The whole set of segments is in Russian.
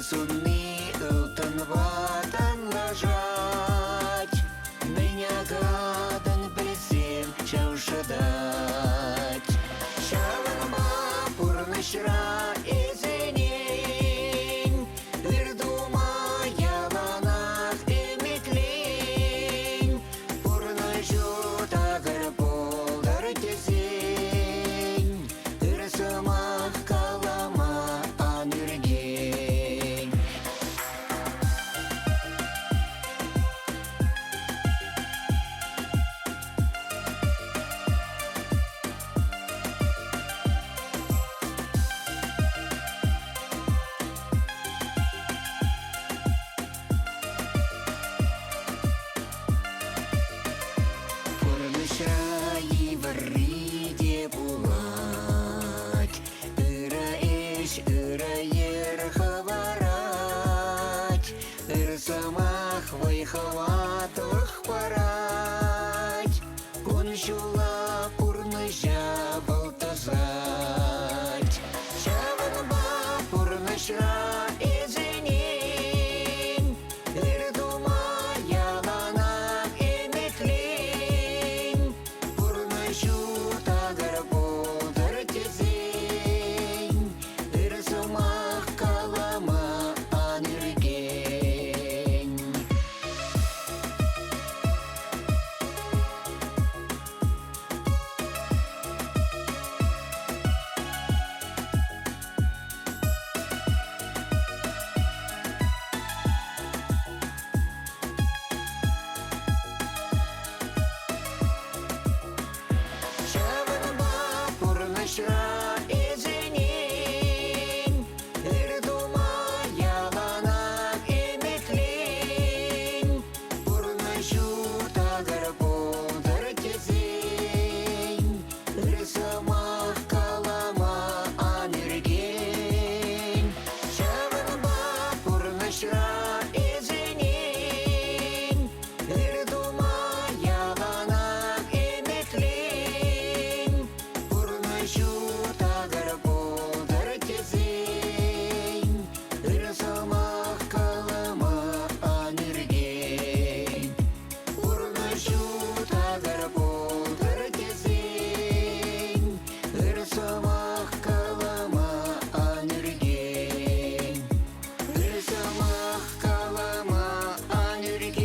sunni ылтын ватан лажать. Меня гадан білсем чаушадать. Шаванма пурнышра изенен, үрдума яланах эметлен. Пурнышу тағыр болдар тезен, үрсымақ калама анүрген. Пурнышра евриде булать, ыра эш ыра ер хаварать, ырсамах вайхаватлых парать. Куншула пурныша балтазать. Шаванба пурнышра изенен, үрдума яланах эметлен. Пурнышу тағыр болдар тезен, үрсымақ калама анүрген. Шаванба пурнышра изенен, үрдума яланах эметлен. Пурнышу тағыр болдар тезен, үрсымақ калама анүрген. Шаванба пурнышра изенен, үрдума яланах эметлен. Пурнышу тағыр болдар тезен, үрсымақ калама анүрген. Пурнышу тағыр болдар тезен, үрсымақ калама анүрген. Үрсымақ калама анүрген.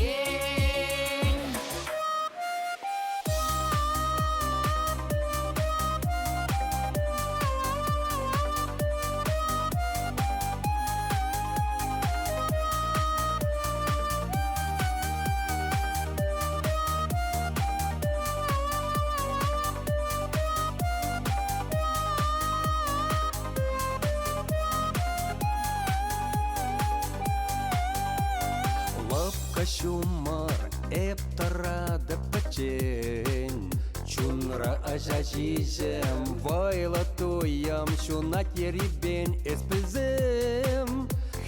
Лапка шумар эптарады пачень, чунра ажажизем вайла туям шуна терибен эспизем.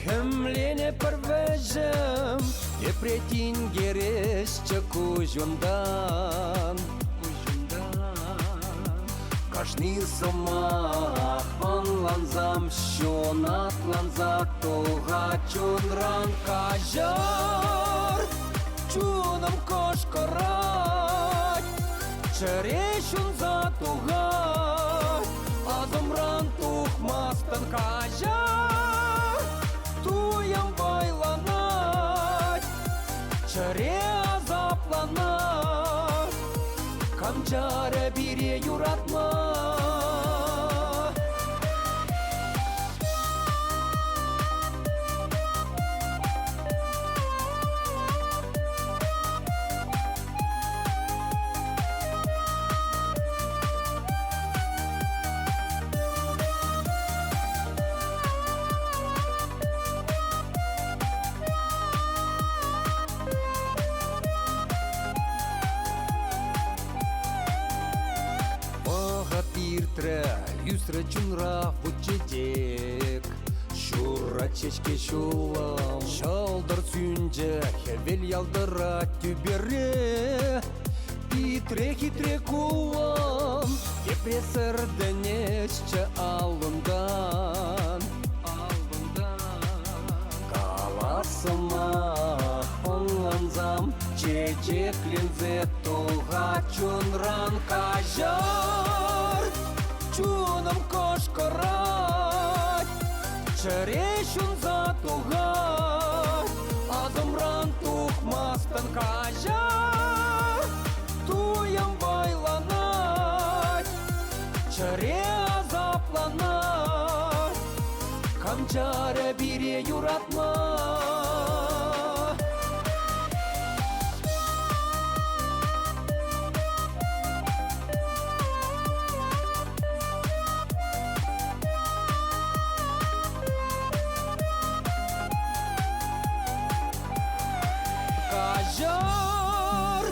Хемлене парвежем епретин гересче кужундан. Каждый самах онланзам шунатланзак туга чунран кажар. Чунам кошкарать, черешун за туга, адамран тухмастан кажар. Туям байланать, чере азапланать, камчара бире юратма. Иртре юсре чунра вучедек, шура чечке шулам, шалдар сюнже хевел ялдыра тюбере. Хитре кулам, кепресер денечче алындан. чечек линзе туга чунран кажар чуным кошкарат черешун за туга азымран тухмастан кажар туям байланат чере азапланат камчара бире юратма. Кажар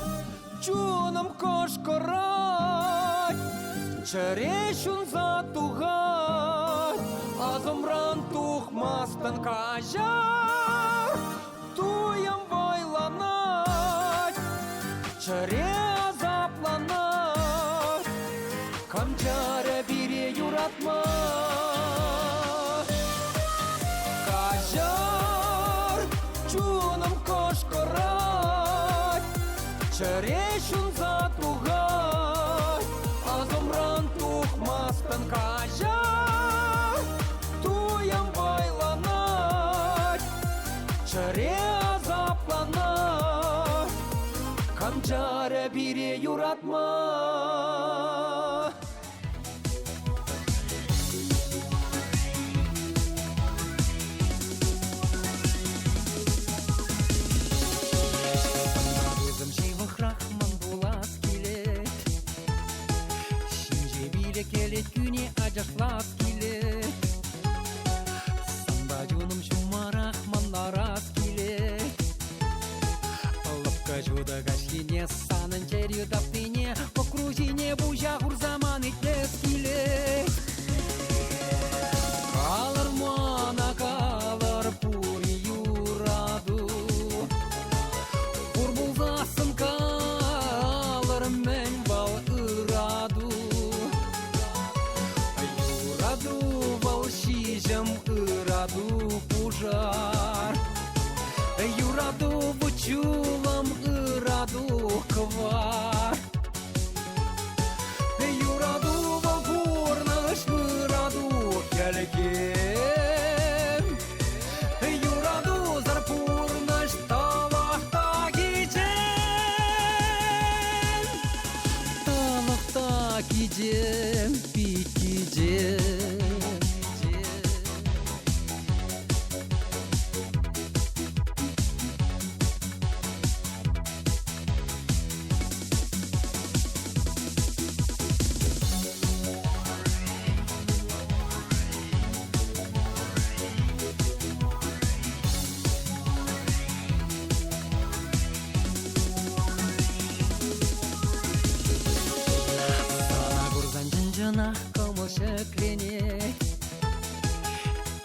чуным кошкарат черешун затугат азымран тухмастан кажар туям байланат чере азапланат камчара бире юратма. Кажар чуным кошкарат черешун затугат азымран тухмастан кажар туям байланат чере азапланат камчара бире юратма. Келет күне ажашлап келет Санда жуным шумарах манарас келет Лапка жуда гашине санын черью таптыне Окружине бужа хурзаман итлес келет Калыр мана калыр пури юраду Пур булзасын калыр мен бал ыраду Волшижем ыраду пужар Юраду бучулам ыраду квар Юраду волгурныш мыраду келген Юраду зарпурныш талахта гиджен Талахта гиджен пит гиджен Кому шеклене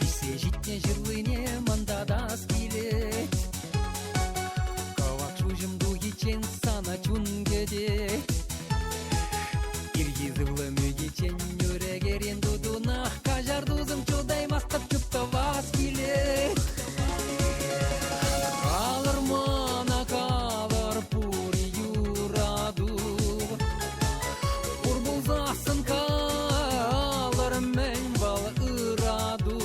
Исе житне жырлыне мандада скилет Кавак шужым дугичен сана чунгеде Иргизывлы мюгичен нүрегерен дудунах Кажар дузым чудай мастап чуптавас келет Калыр мана калыр пури юраду Пур булзасын мен бал ыраду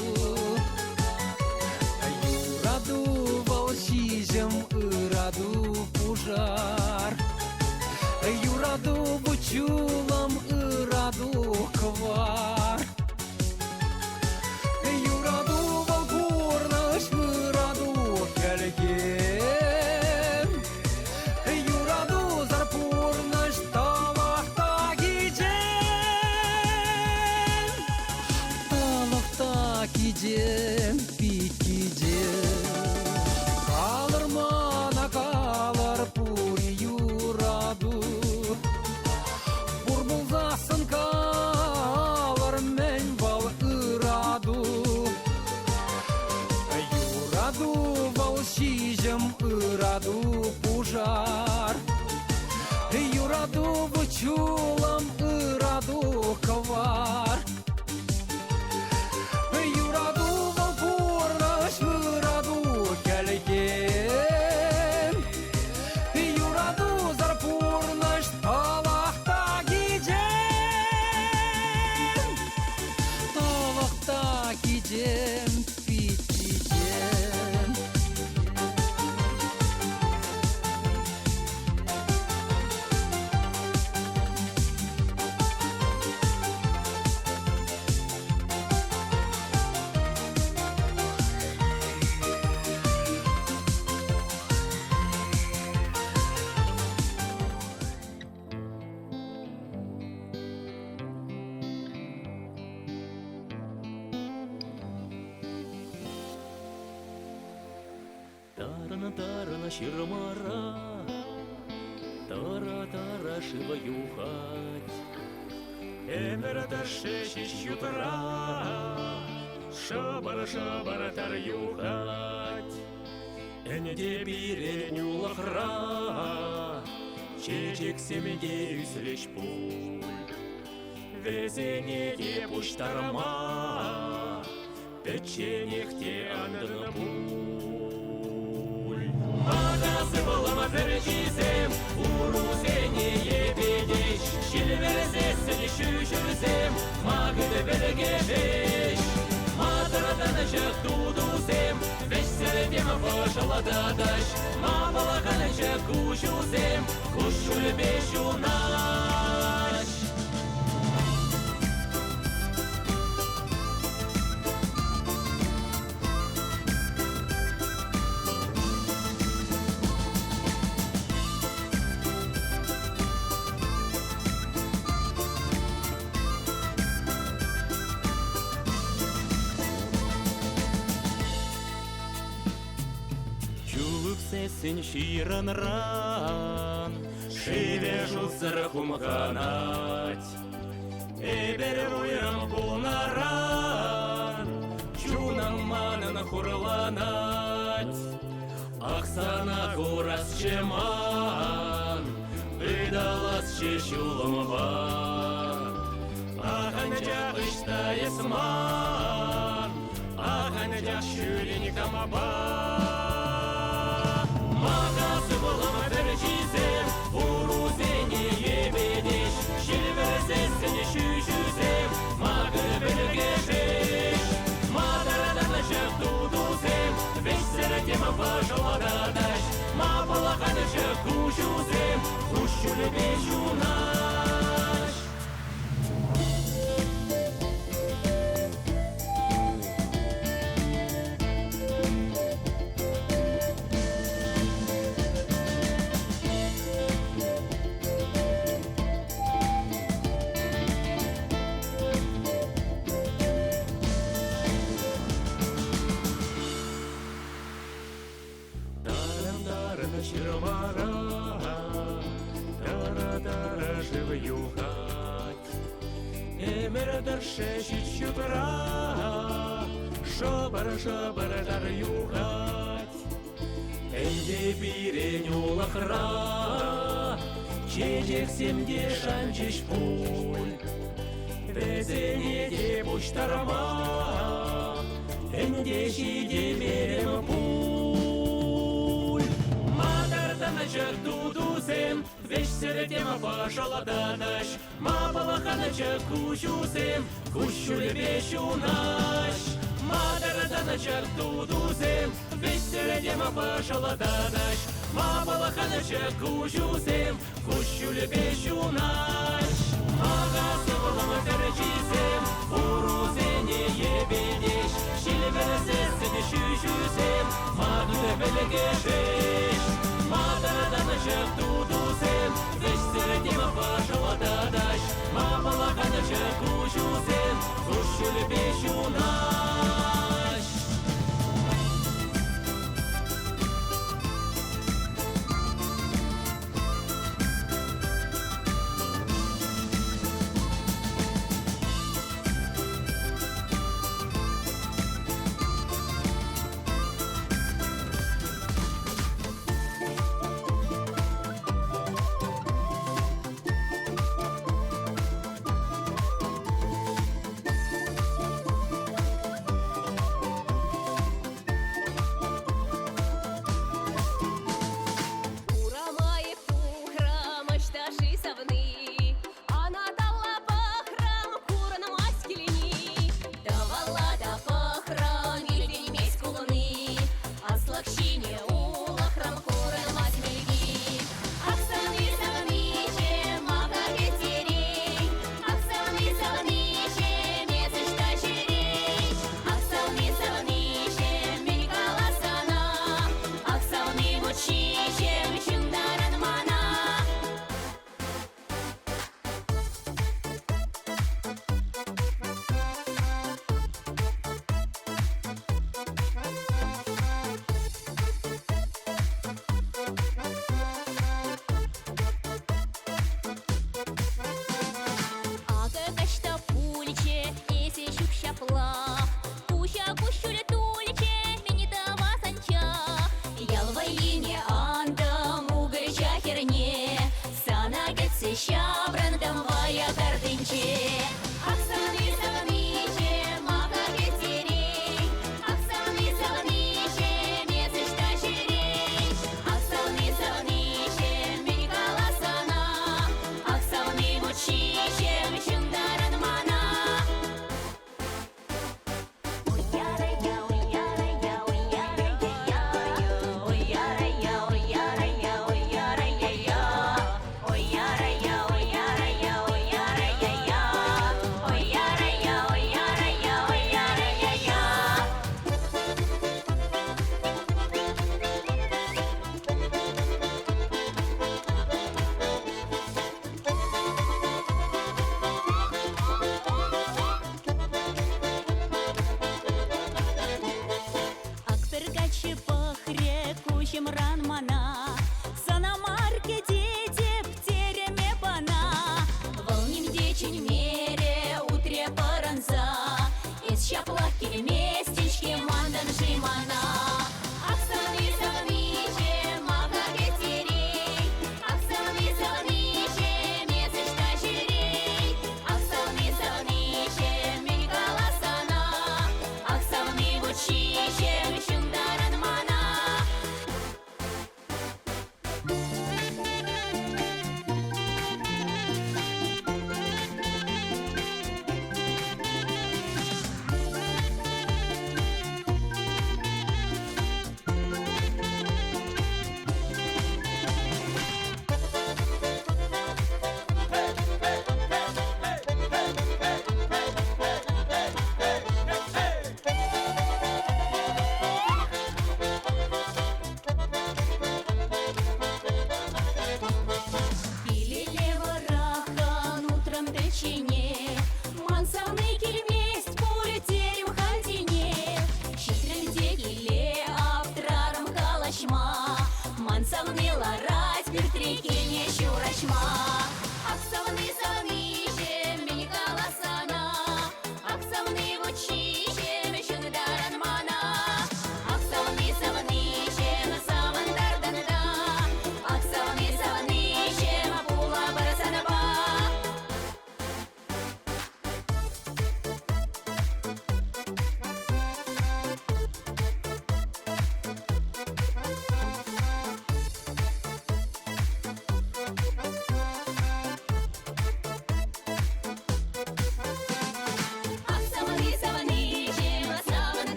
Юраду волшижем ыраду пужар Юраду бучулам ыраду квар Юраду волгурныш мыраду келген Юраду зарпурныш талахта гиджен Кидем, пит кидем Калыр мана калыр пури юраду Бур булзасын калыр мен бал ыраду Юраду волшижем ыраду пужар Юраду бучулам ыраду квар Юраду волгурныш мыраду келген Тарана щиромара, тара шиваю хать. Эмерата шесть утра, шабара тарюхать. Энде бирень улахра, чечек семидеюсь лишь пуль. Везенеге пусть тарма, печенек те андна пуль. Магазы была матерчизем, урусенье бедещ, щельверзесен щущурзем, магды белегевещ. Матарада начак тудузем, весь середем пошла дадаш. Мапалаха начак кущузем, кущу любещу наш. Сесін ширанран, шивежу зарахумханать. Эбер уйрам пулнаран, чунам манан хурланать. Ахсана курас чеман, выдалас чешуламван. Аханчах иштаесман, аханчах шюриникамабан. Магазы была матерчизем, урусенье бедещ, щельверзесен щущузем, магы белегешеш. Матарада начак тудузем, весь середем пошла дадаш. Мапалаха начак кущузем, кущу любещу наш. Щиромара, тара живаю хать. Эмерадар шесть утра, шабара тарю хать. Энде бирень улахра, чечек семде шанчиш пуль. Везенеде пусть тарма, энде щиде мерем пуль. Начак тудузем, вещь середем пошла дадаш. Мапалаха начак кущузем, кущу любещу наш. Мадарада начак тудузем, вещь середем пошла дадаш. Мапалаха начак кущузем, кущу любещу наш. Магазы была матерчизем, урусенье бедещ, щельверзесен щущузем, магды белегешеш. Матарада начак тудузем, весь середем пошла дадаш. Мапалаха начак кущузем, кущу любещу наш.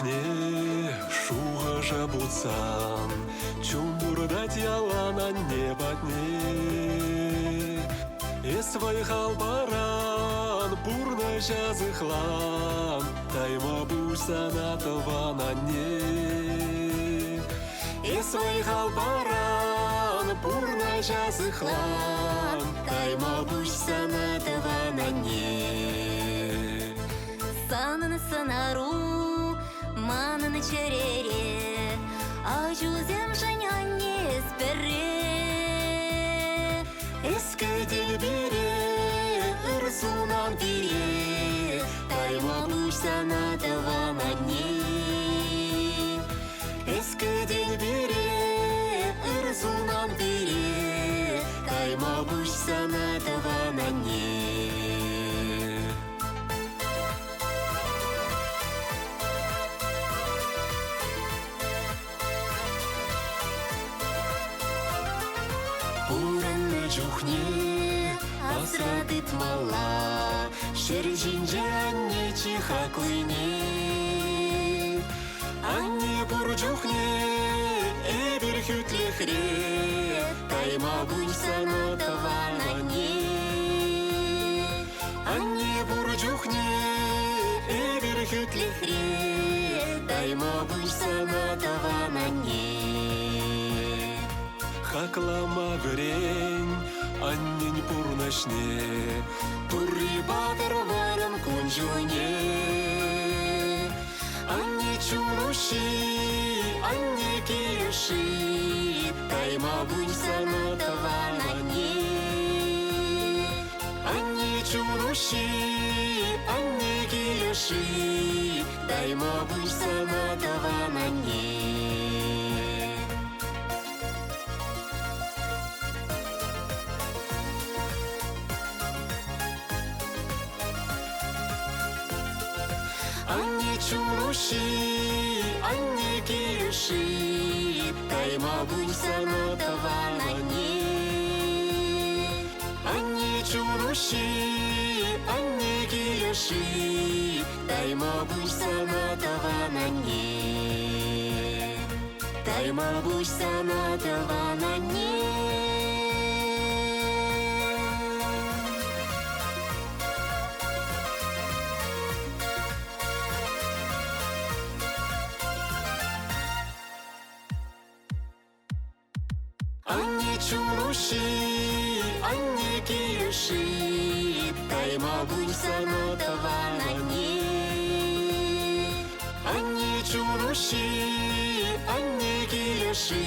чухне, шуға жабутсан, чумбурдать ялана не батне. Есвай халбаран, пурна жазыхлан, тайма бусана тывана не. Есвай халбаран, пурна жазыхлан, тайма бусана тывана не. Санын сынару, манын черере, ажузем женяне сперре. Эске делбере, ырсунан бире, тайма бусана тывана не. Эске делбере, ырсунан бире, тайма бусана тывана не. Уранны чухне, асрадыт мала, шержинже анне чихаклыне. Анне бурчухне, эбир хүтлехре, тайма буйсана тавана не. Анне бурчухне, эбир хүтлехре, тайма буйсана тавана не. Хаклама грень, аннень пурнашне, турри батыр варым кунжуне. Анне чуруши, анне киюши, тайма буйсана тавана не. Анне чуруши, анне киюши, тайма буйсана тавана не. Анне чуруши, анне киюши, тайма буйсана тавана не. Анне чуруши, анне киюши, тайма буйсана тавана не. Тайма буйсана тавана не. Анне чуруши, анне киюши, тайма буйсана тавана не. Анне чуруши, анне киюши,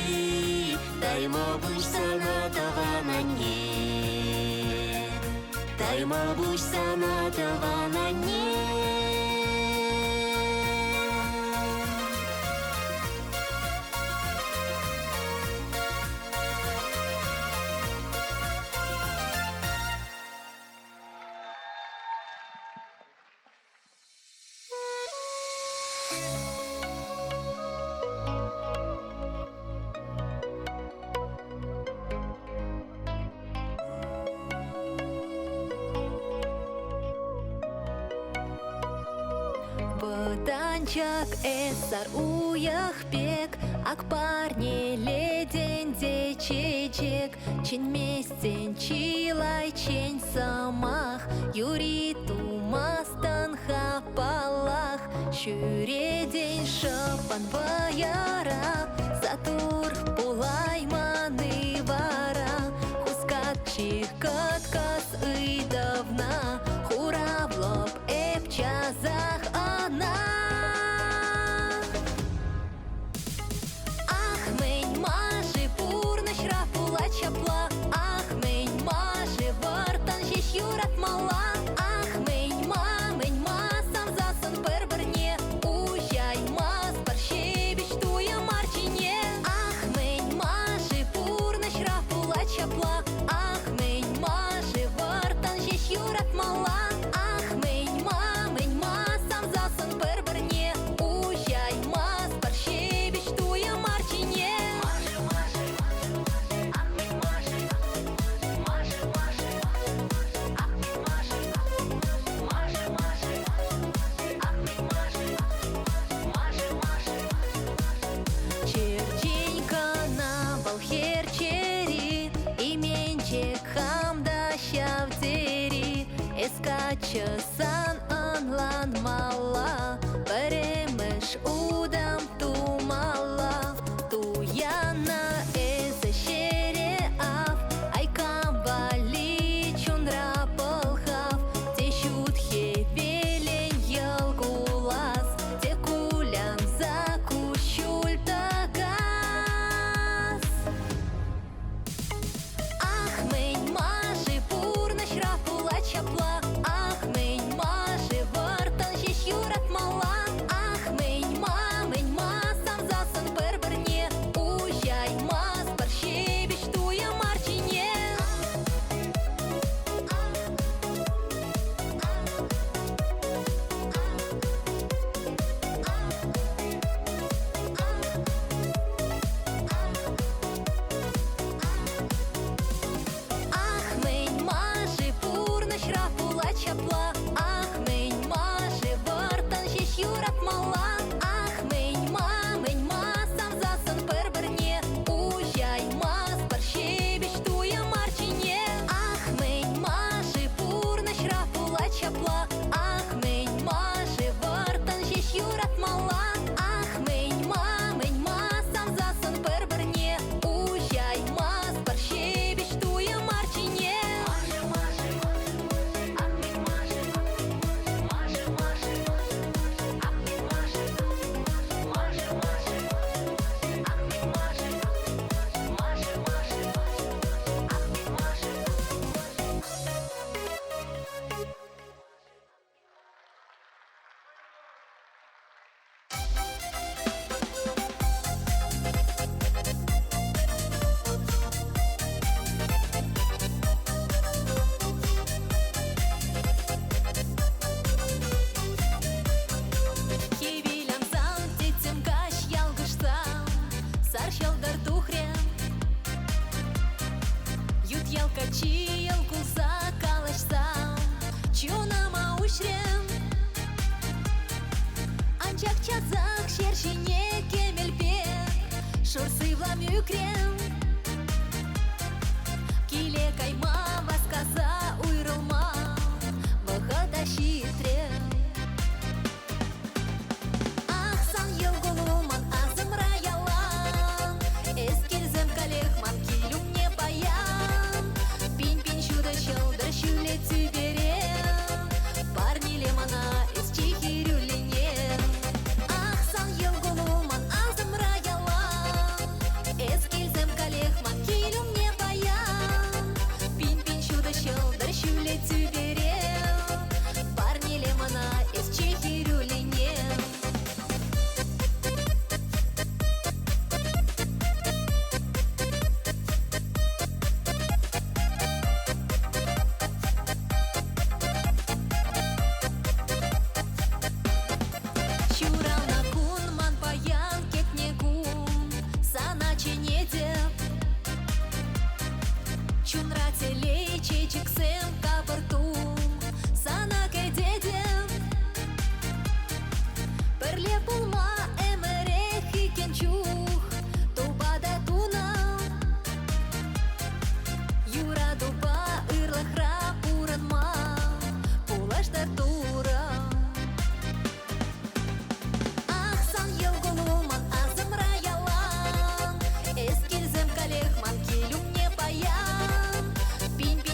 тайма буйсана тавана не. Тайма буйсана тавана не. Бытанчак эсар уях пек, ак парне леден дечечек, чен местен чилай чен самах, юри тумастан хапалах, шюреден шапан баяра, затур пулай маны вара, хускат чихкаткас и давна, хура в лоб эпчазах она. Ах, мень мажи пурна шрапула чапла, ах, мень мажи вартан жеш юрат мала, ах, мень ма сам засан перберне, уяй ма спарщевич туя марчине, ах, часан анлан мала, перемеш удам тумала, туяна эзе шере ав, айкам вали чунра полхав, те шутхе велен елгулас, те кулян закущуль тагас. Ах, мень мажи пурна шрапула чапла, ах, мень мажи вартан жеш юрат мала, ах, мень ма сам засын бір-бірне, уяй мас паршебеш туя марчине. Ах, мень мажи пурна шрапула чапла, ах, мень мажи вартан жеш юрат мала, ах, мень ма сам засын бір-бірне, уяй мас паршебеш туя марчине. Ах, мень мажи пурна шрапула чапла, ах, мень мажи вартан жеш юрат мала, ах, мень ма сам засын бір-бірне, уяй мас паршебеш туя марчине. Кивилям зам, тетям каш ялгышсам, сар шалгар тухрем. Ют ялкачи ялкулса калашсам, чунама ушрем. Анчак чатзак шершине кемелпек, шурсы влам юкрем. Киле кайма васказа уйрылма, вахата шитрем. Ах, сан елгулуман азымра ялан, эскильзем калехман килюм не баян. Пинь-пинь шуда чылдыр шүле тюберем, парни лемана из чихирюленен. Ах, сан елгулуман азымра ялан, эскильзем калехман килюм не баян. Пинь-пинь шуда чылдыр шүле тюберем, парни лемана из чихирюленен. Чурална кунман паян кетнегум, сана ченедеп. Чунра телей чечексем кабыртум, сана кедедеп. Перле пулма эмерех икенчух, тубада тунам. Юра дуба ырлахра пуранма, пулаштар турам. Ах, сан елгулуман азымра ялан, эскильзем калехман килюм не баян. Пинь-пинь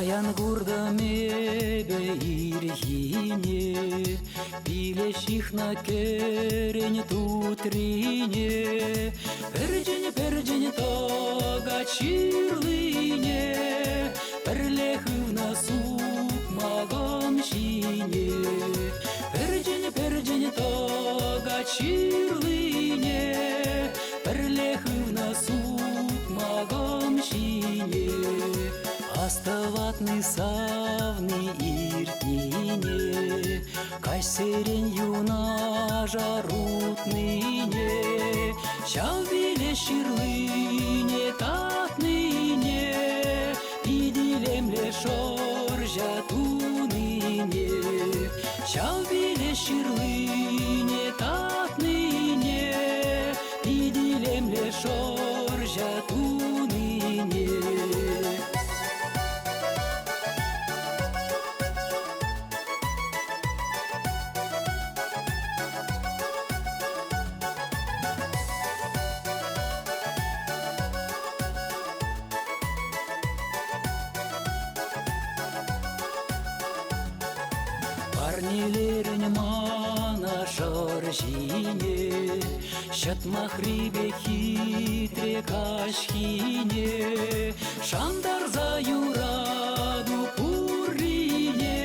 Аян гурда мебе иргине, Билеших на керень тутрине, Перджень тога чирлине, Перлехыв на сук магом шине, Перджень тога чирлине, Перлехыв на сук магом шине. Астыватны савны иртнине, Кайсерен юна жарутныне, Чал биле ширлыне татныне, Пидилемле шоржа туныне, Чал биле ширлыне татныне, Пидилемле шоржа туныне. Парнилерін мана шоржине, Шат махрибе хитре кашхине, Шандар за юраду пурине,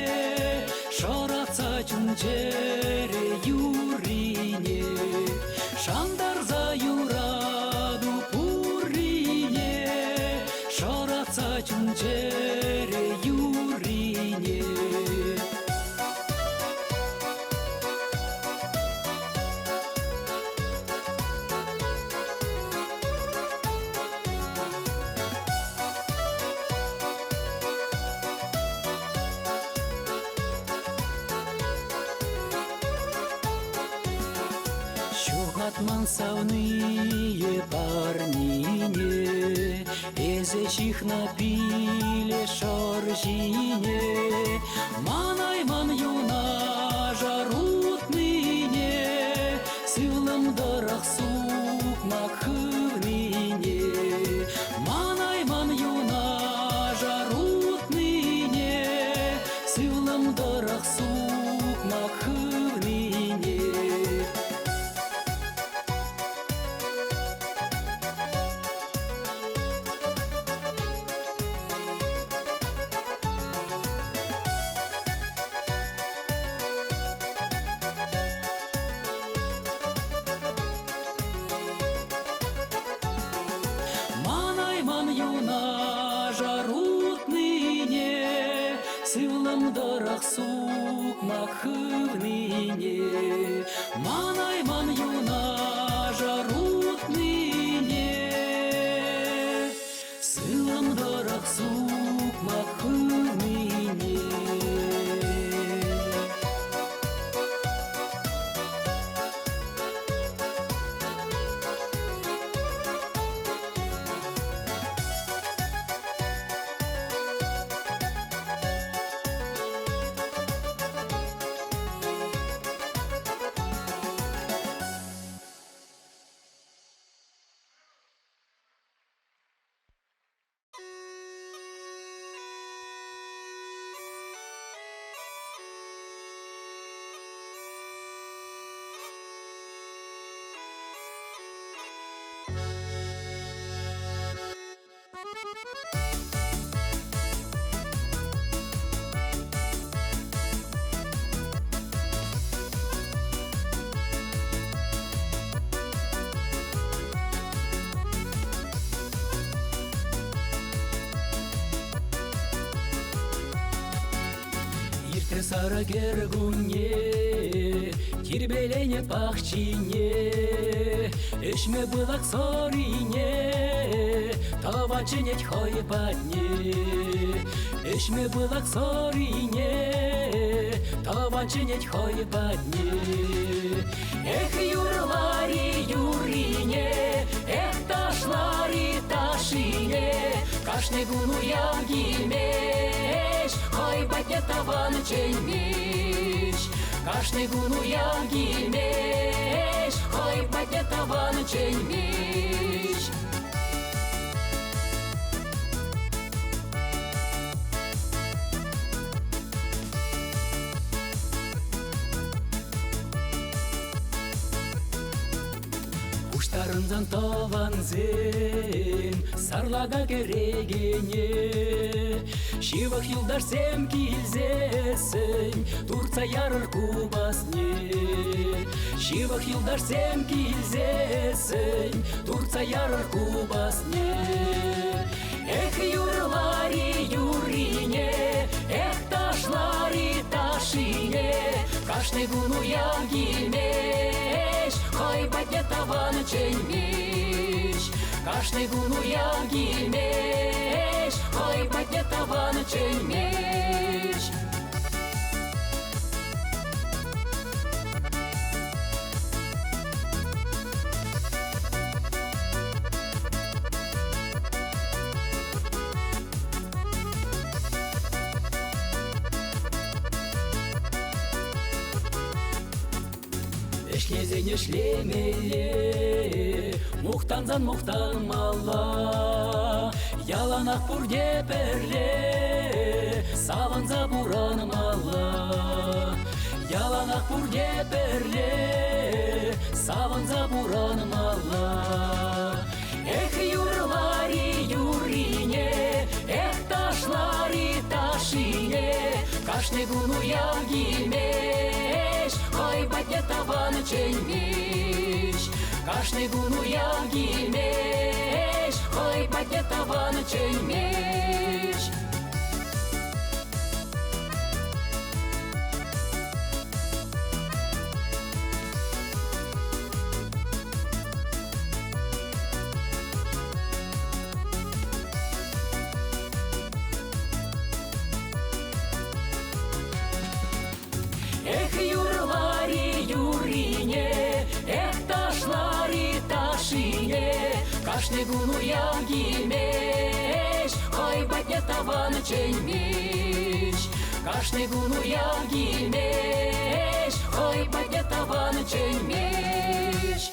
Шораца чунчере юрине, Шандар за юраду пурине, Шораца чунчере юрине. Атман савные парнине, Эзечих напиле шоржине, Манайман юна жарутныне, Сылым дырах сук макхывныне, Манайман юна жарутныне, Сылым дырах сук макхывныне. Сылым дырах сук макхывныне, Манайман юна жарутныне, Сылым дырах сук макхывныне. Сара гергуне, кирбелене пахчине, Эшме былак сорине, таваченеть хойпадне, Эшме былак сорине, таваченеть хойпадне. Эх, юрлари юрине, эх, ташлари ташине, Кашне гуну ялгимеш, хойпадне таван чельмеш. Кашне гуну ялгимеш, хойпадне таван чельмеш. Каштарынзан таванзен сарлага керегене Шивах юлдар сем килзесен Турца ярыр кубасне Шивах юлдар сем килзесен Турца ярыр кубасне Эх, юрлари юрине Эх, ташлари ташине Кашны гуну ягимеш Хой батне таваны чеймеш Кашны гуну ягимеш Хой батне таваны чеймеш Эшлезене шлемеле, мухтанзан мухтанмала, яланақ пурде перле, саванза буранмала. Яланақ пурде перле, саванза буранмала. Эх, юрлари юрине, эх, ташлари ташине, кашны гуну ягимеш, хой батне таваны чеймеш. Кашны гуну ягимеш, хой батне таваны чеймеш. Эх, юрлари юрине, эх, ташлари ташине, кашны гуну ягимеш, хой батне таваны чеймеш. Кашны гуну ягимеш, хой батне таваны чеймеш.